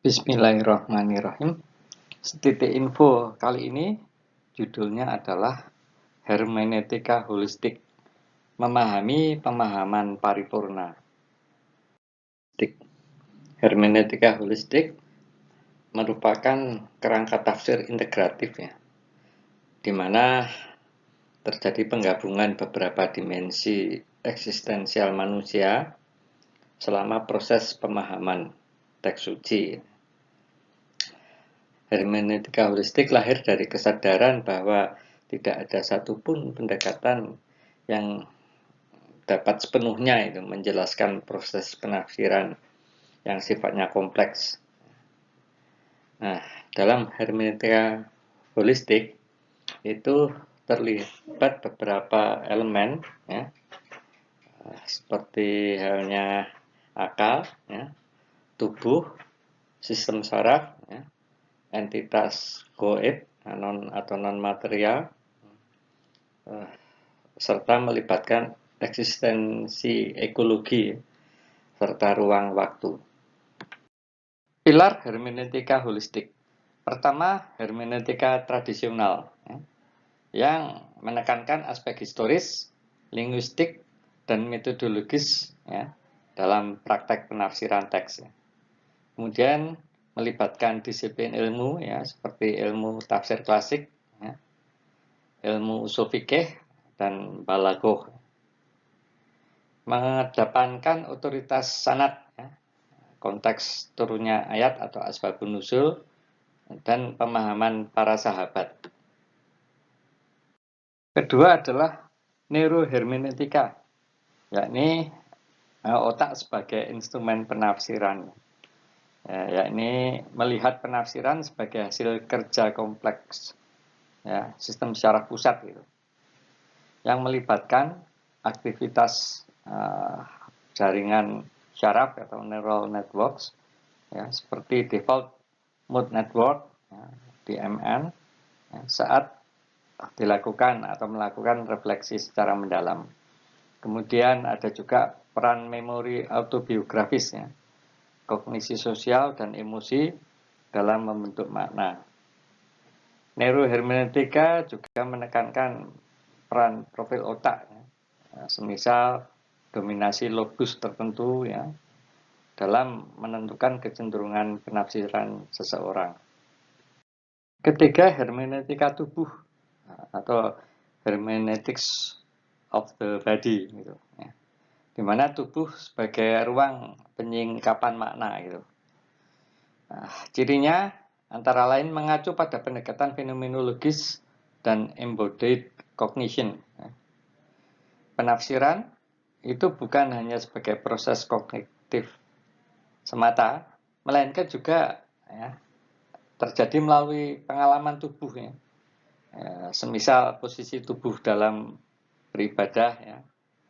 Bismillahirrahmanirrahim. Titik info kali ini judulnya adalah Hermeneutika Holistik, memahami pemahaman paripurna. Hermeneutika holistik merupakan kerangka tafsir integratif ya, di mana terjadi penggabungan beberapa dimensi eksistensial manusia selama proses pemahaman teks suci. Hermeneutika holistik lahir dari kesadaran bahwa tidak ada satupun pendekatan yang dapat sepenuhnya itu menjelaskan proses penafsiran yang sifatnya kompleks. Nah, dalam hermeneutika holistik itu terlibat beberapa elemen ya, seperti halnya akal, ya, tubuh, sistem saraf, ya, entitas goib atau non material, serta melibatkan eksistensi ekologi serta ruang waktu. Pilar hermeneutika holistik. Pertama, hermeneutika tradisional ya, yang menekankan aspek historis, linguistik, dan metodologis ya, dalam praktek penafsiran teks. Ya. Kemudian melibatkan disiplin ilmu ya, seperti ilmu tafsir klasik, ya, ilmu usul fikih, dan balaghah. Mengedepankan otoritas sanad, ya, konteks turunnya ayat atau asbabun nuzul, dan pemahaman para sahabat. Kedua adalah neurohermeneutika, yakni otak sebagai instrumen penafsiran, yakni melihat penafsiran sebagai hasil kerja kompleks ya, sistem syaraf pusat gitu, yang melibatkan aktivitas jaringan syaraf atau neural networks ya, seperti default mode network ya, DMN ya, saat dilakukan atau melakukan refleksi secara mendalam. Kemudian ada juga peran memori autobiografis ya, kognisi sosial dan emosi dalam membentuk makna. Neurohermeneutika juga menekankan peran profil otak ya, semisal dominasi lobus tertentu ya, dalam menentukan kecenderungan penafsiran seseorang. Ketiga, hermeneutika tubuh atau hermeneutics of the body gitu ya, di mana tubuh sebagai ruang penyingkapan makna gitu. Nah, cirinya antara lain mengacu pada pendekatan fenomenologis dan embodied cognition. Penafsiran itu bukan hanya sebagai proses kognitif semata, melainkan juga ya, terjadi melalui pengalaman tubuh ya. Semisal posisi tubuh dalam beribadah ya,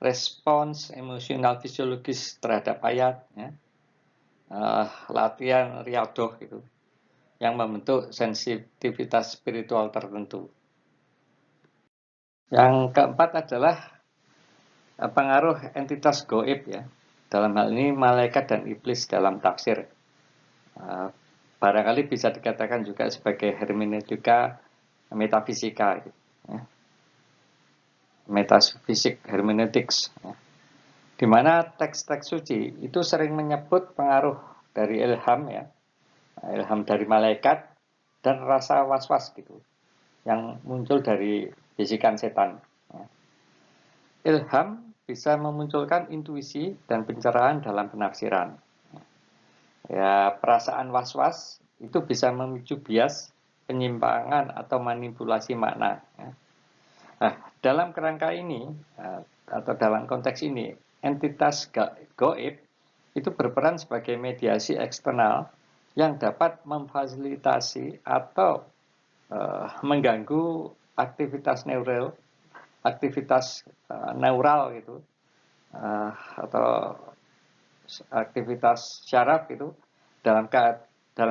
respons emosional fisiologis terhadap ayat ya, latihan riadoh gitu, yang membentuk sensitivitas spiritual tertentu. Yang keempat adalah pengaruh entitas goib ya, dalam hal ini malaikat dan iblis dalam tafsir. Barangkali bisa dikatakan juga sebagai hermeneutika metafisika gitu, ya. Metafisik hermeneutics ya, di mana teks-teks suci itu sering menyebut pengaruh dari ilham ya, ilham dari malaikat dan rasa was-was gitu yang muncul dari bisikan setan ya. Ilham bisa memunculkan intuisi dan pencerahan dalam penafsiran ya. Perasaan was-was itu bisa memicu bias, penyimpangan atau manipulasi makna ya. Nah, dalam kerangka ini atau dalam konteks ini, entitas gaib itu berperan sebagai mediasi eksternal yang dapat memfasilitasi atau mengganggu aktivitas neural gitu, atau aktivitas syaraf itu dalam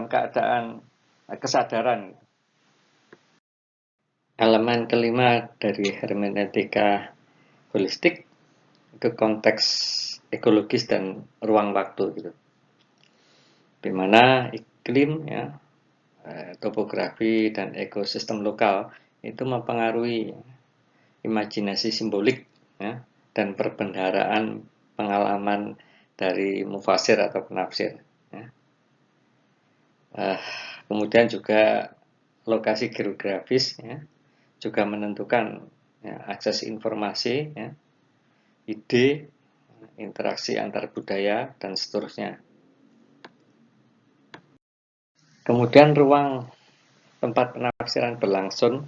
keadaan kesadaran. Elemen kelima dari hermeneutika holistik itu konteks ekologis dan ruang waktu gitu, di mana iklim, ya, topografi dan ekosistem lokal itu mempengaruhi imajinasi simbolik, ya, dan perbendaharaan pengalaman dari mufasir atau penafsir. Ya. Kemudian juga lokasi geografis, ya, juga menentukan, ya, akses informasi, ya, ide, interaksi antar budaya, dan seterusnya. Kemudian ruang tempat penafsiran berlangsung,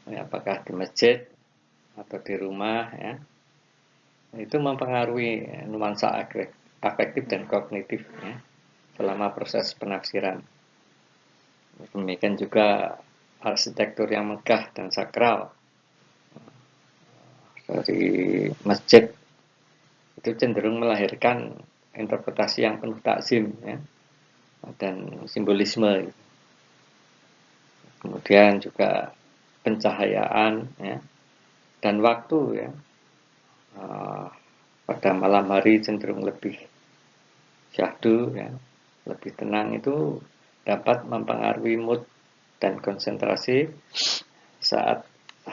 ya, apakah di masjid atau di rumah, ya, itu mempengaruhi nuansa afektif dan kognitif, ya, selama proses penafsiran. Demikian juga arsitektur yang megah dan sakral dari masjid itu cenderung melahirkan interpretasi yang penuh takzim, ya, dan simbolisme. Kemudian juga pencahayaan, ya, dan waktu, ya, pada malam hari cenderung lebih syahdu, ya, lebih tenang, itu dapat mempengaruhi mood dan konsentrasi saat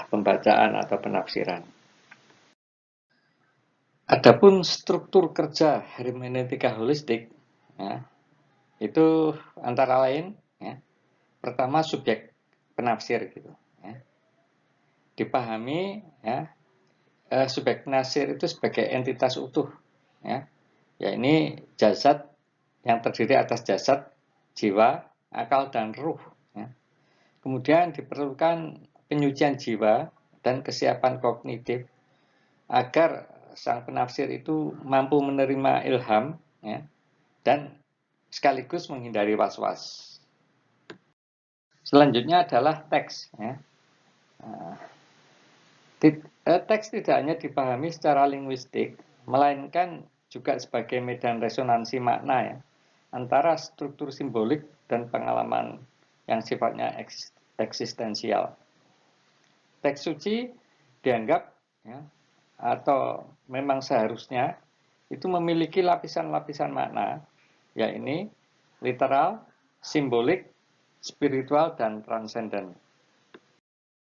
pembacaan atau penafsiran. Adapun struktur kerja hermeneutika holistik, ya, itu antara lain, ya, pertama subjek penafsir gitu, ya. Dipahami, ya, subjek penafsir itu sebagai entitas utuh, ya. Ya, ini jasad yang terdiri atas jasad, jiwa, akal, dan ruh, ya. Kemudian diperlukan penyucian jiwa dan kesiapan kognitif agar sang penafsir itu mampu menerima ilham, ya, dan sekaligus menghindari was-was. Selanjutnya adalah teks, ya. Teks tidak hanya dipahami secara linguistik, melainkan juga sebagai medan resonansi makna, ya, antara struktur simbolik dan pengalaman yang sifatnya eksistensial. Teks suci dianggap, ya, atau memang seharusnya itu memiliki lapisan-lapisan makna, yaitu literal, simbolik, spiritual, dan transenden.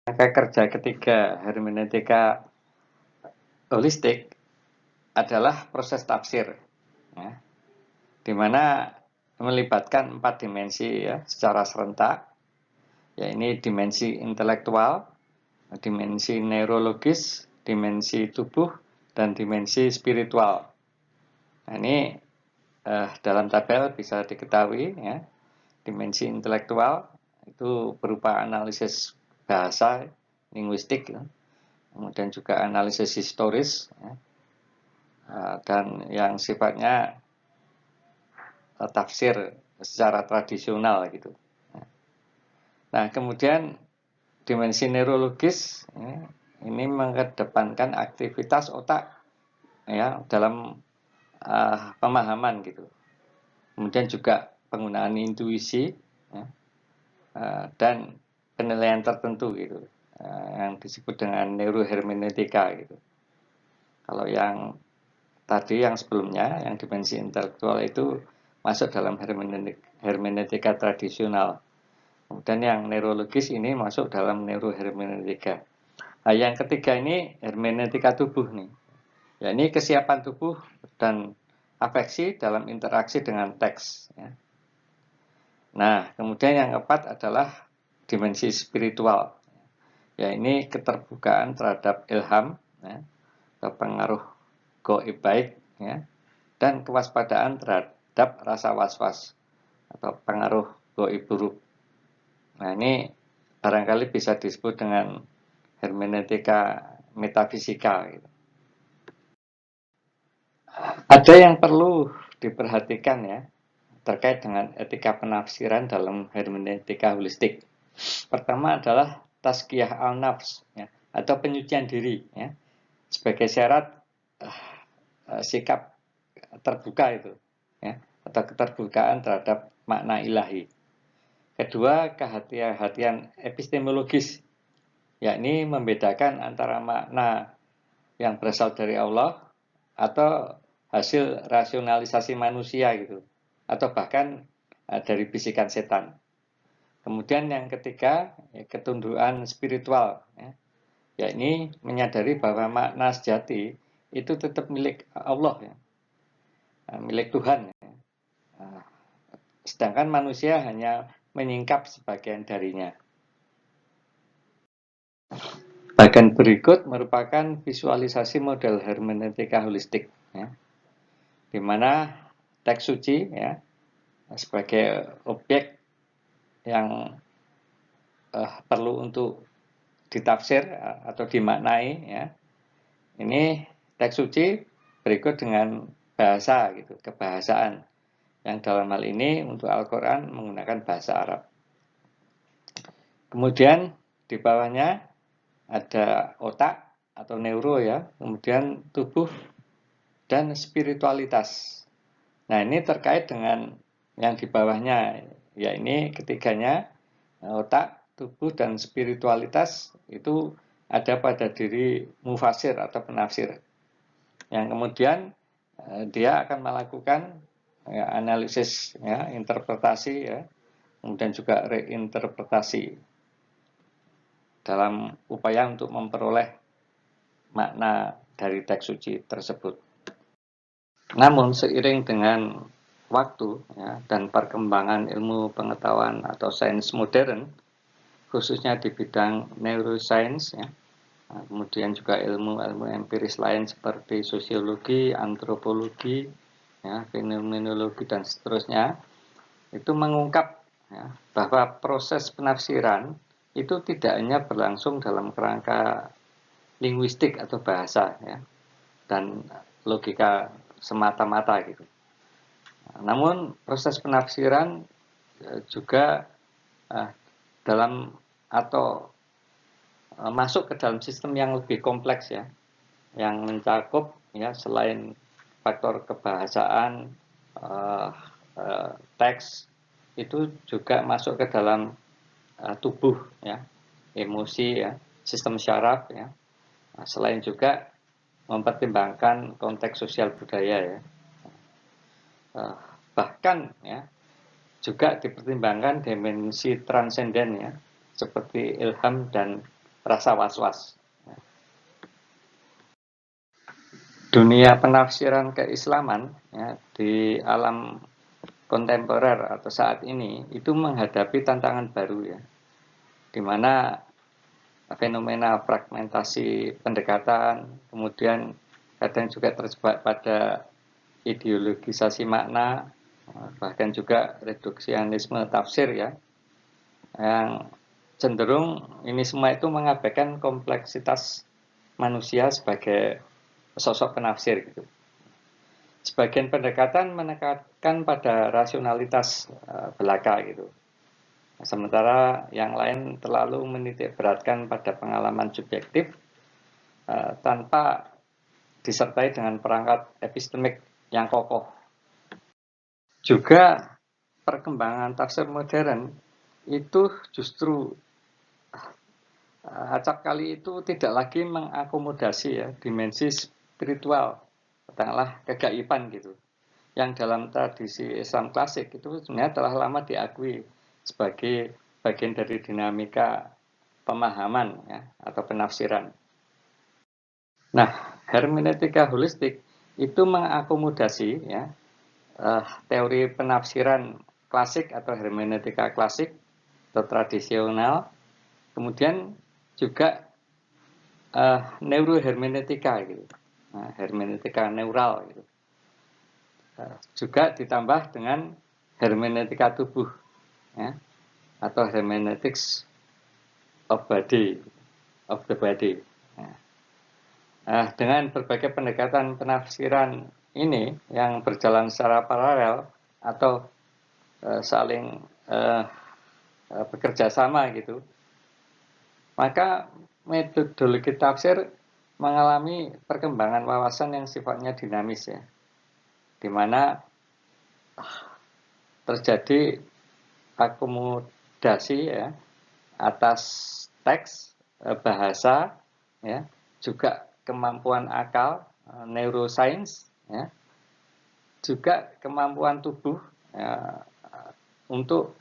Maka kerja ketiga hermeneutika holistik adalah proses tafsir, ya, di mana melibatkan 4 dimensi, ya, secara serentak, yaitu dimensi intelektual, dimensi neurologis, dimensi tubuh, dan dimensi spiritual. Nah, ini dalam tabel bisa diketahui, ya, dimensi intelektual itu berupa analisis bahasa, linguistik, ya, kemudian juga analisis historis, ya, dan yang sifatnya tafsir secara tradisional gitu. Nah, kemudian dimensi neurologis, ya, ini mengedepankan aktivitas otak, ya, dalam pemahaman gitu. Kemudian juga penggunaan intuisi, ya, dan penilaian tertentu gitu, yang disebut dengan neurohermeneutika gitu. Kalau yang tadi yang sebelumnya, yang dimensi intelektual itu masuk dalam hermeneutika tradisional. Kemudian yang neurologis ini masuk dalam neurohermeneutika. Nah, yang ketiga ini hermeneutika tubuh nih. Ya, ini kesiapan tubuh dan afeksi dalam interaksi dengan teks, ya. Nah, kemudian yang keempat adalah dimensi spiritual. Ya, ini keterbukaan terhadap ilham, ya, pengaruh gaib baik, ya, dan kewaspadaan terhadap rasa was-was atau pengaruh gaib buruk. Nah, ini barangkali bisa disebut dengan hermeneutika metafisika gitu. Ada yang perlu diperhatikan, ya, terkait dengan etika penafsiran dalam hermeneutika holistik. Pertama adalah tazkiyah al-nafs, ya, atau penyucian diri, ya, sebagai syarat sikap terbuka itu, ya, atau keterbukaan terhadap makna ilahi. Kedua, kehati-hatian epistemologis, yakni membedakan antara makna yang berasal dari Allah atau hasil rasionalisasi manusia gitu, atau bahkan dari bisikan setan. Kemudian yang ketiga, ketundukan spiritual, yakni menyadari bahwa makna sejati itu tetap milik Allah, milik Tuhan. Sedangkan manusia hanya menyingkap sebagian darinya. Bagian berikut merupakan visualisasi model hermeneutika holistik, di mana teks suci sebagai objek yang perlu untuk ditafsir atau dimaknai, ini teks suci berikut dengan bahasa gitu, kebahasaan yang dalam hal ini untuk Al-Quran menggunakan bahasa Arab. Kemudian di bawahnya ada otak atau neuro kemudian tubuh dan spiritualitas. Nah, ini terkait dengan yang di bawahnya, ini ketiganya, otak, tubuh, dan spiritualitas itu ada pada diri mufasir atau penafsir. Yang kemudian dia akan melakukan analisis, interpretasi, kemudian juga reinterpretasi dalam upaya untuk memperoleh makna dari teks suci tersebut. Namun seiring dengan waktu dan perkembangan ilmu pengetahuan atau sains modern, khususnya di bidang neuroscience, kemudian juga ilmu-ilmu empiris lain seperti sosiologi, antropologi, fenomenologi dan seterusnya, itu mengungkap bahwa proses penafsiran itu tidak hanya berlangsung dalam kerangka linguistik atau bahasa dan logika semata-mata gitu. Namun proses penafsiran juga dalam atau masuk ke dalam sistem yang lebih kompleks yang mencakup selain faktor kebahasaan, teks, itu juga masuk ke dalam tubuh, emosi, sistem syaraf, selain juga mempertimbangkan konteks sosial budaya, bahkan juga dipertimbangkan dimensi transenden seperti ilham dan rasa was-was. Dunia penafsiran keislaman di alam kontemporer atau saat ini itu menghadapi tantangan baru di mana fenomena fragmentasi pendekatan, kemudian kadang juga terjebak pada ideologisasi makna, bahkan juga reduksianisme tafsir yang cenderung ini semua itu mengabaikan kompleksitas manusia sebagai sosok penafsir gitu. Sebagian pendekatan menekankan pada rasionalitas belaka gitu. Sementara yang lain terlalu menitik beratkan pada pengalaman subjektif tanpa disertai dengan perangkat epistemik yang kokoh. Juga perkembangan tafsir modern itu justru acap kali itu tidak lagi mengakomodasi dimensi spiritual, katakanlah kegaiban gitu, yang dalam tradisi Islam klasik itu sebenarnya telah lama diakui sebagai bagian dari dinamika pemahaman atau penafsiran. Nah, hermeneutika holistik itu mengakomodasi teori penafsiran klasik atau hermeneutika klasik atau tradisional, kemudian juga neurohermeneutika gitu, hermeneutika neural gitu, juga ditambah dengan hermeneutika tubuh atau hermeneutics of the body. Dengan berbagai pendekatan penafsiran ini yang berjalan secara paralel atau saling bekerja sama gitu, maka metodologi tafsir mengalami perkembangan wawasan yang sifatnya dinamis di mana terjadi akomodasi atas teks, bahasa, juga kemampuan akal, neuroscience, juga kemampuan tubuh untuk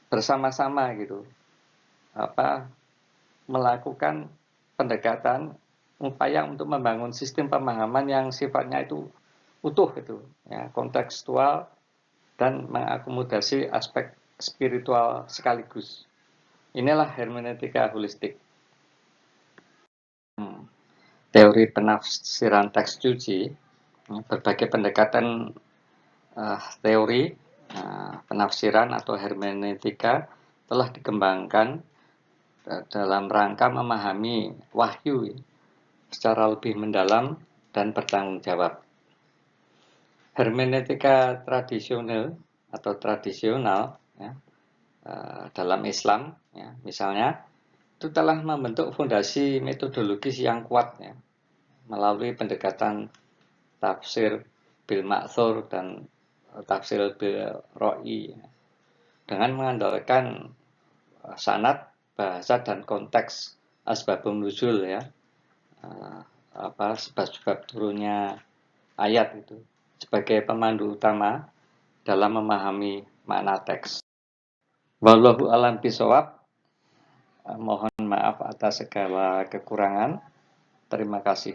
bersama-sama gitu melakukan pendekatan upaya untuk membangun sistem pemahaman yang sifatnya itu utuh itu ya, kontekstual dan mengakomodasi aspek spiritual sekaligus. Inilah hermeneutika holistik. Teori penafsiran teks suci, berbagai pendekatan teori penafsiran atau hermeneutika telah dikembangkan dalam rangka memahami wahyu secara lebih mendalam dan bertanggung jawab. Hermeneutika tradisional atau tradisional ya, dalam Islam, ya, misalnya, itu telah membentuk fondasi metodologis yang kuat ya, melalui pendekatan tafsir bil ma'thur dan tafsir bil ro'i dengan mengandalkan sanad, bahasa dan konteks asbabun nuzul ya, sebab-sebab turunnya ayat itu sebagai pemandu utama dalam memahami makna teks. Wallahu a'lam bishawab. Mohon maaf atas segala kekurangan. Terima kasih.